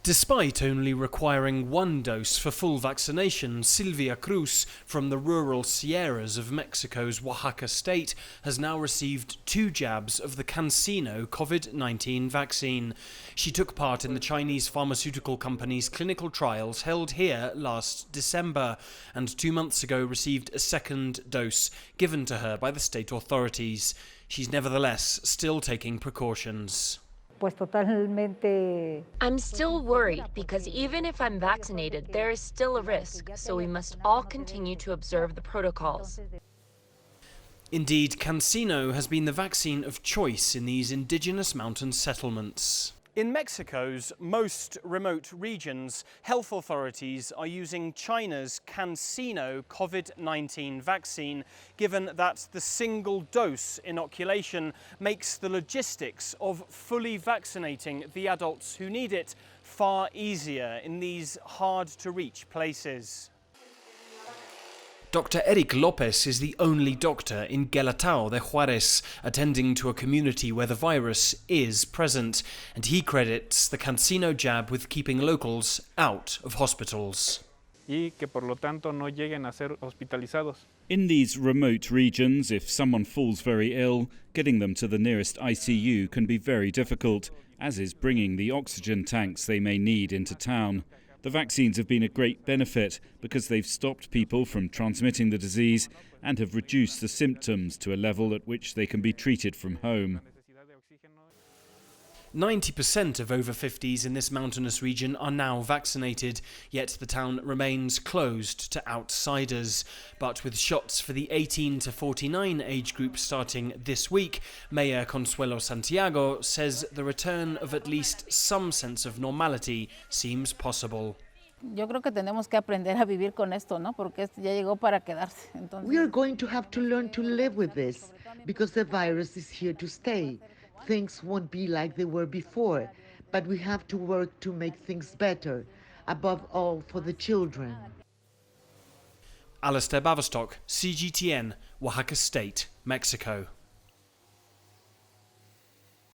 Despite only requiring one dose for full vaccination, Silvia Cruz from the rural Sierras of Mexico's Oaxaca state has now received 2 jabs of the CanSino COVID-19 vaccine. She took part in the Chinese pharmaceutical company's clinical trials held here last December, and 2 months ago received a second dose given to her by the state authorities. She's nevertheless still taking precautions. I'm still worried because even if I'm vaccinated, there is still a risk, so we must all continue to observe the protocols. Indeed, CanSino has been the vaccine of choice in these indigenous mountain settlements. In Mexico's most remote regions, health authorities are using China's CanSino COVID-19 vaccine, given that the single dose inoculation makes the logistics of fully vaccinating the adults who need it far easier in these hard-to-reach places. Dr. Eric Lopez is the only doctor in Guelatao de Juarez, attending to a community where the virus is present, and he credits the CanSino jab with keeping locals out of hospitals. Y que por lo tanto no lleguen a ser hospitalizados. In these remote regions, if someone falls very ill, getting them to the nearest ICU can be very difficult, as is bringing the oxygen tanks they may need into town. The vaccines have been a great benefit because they've stopped people from transmitting the disease and have reduced the symptoms to a level at which they can be treated from home. 90% of over 50s in this mountainous region are now vaccinated, yet the town remains closed to outsiders. But with shots for the 18 to 49 age group starting this week, Mayor Consuelo Santiago says the return of at least some sense of normality seems possible. Yo creo que tenemos que aprender a vivir con esto, ¿no? Porque esto ya llegó para quedarse. We are going to have to learn to live with this because the virus is here to stay. Things won't be like they were before, but we have to work to make things better, above all for the children. Alasdair, Baverstock, CGTN, Oaxaca State, Mexico.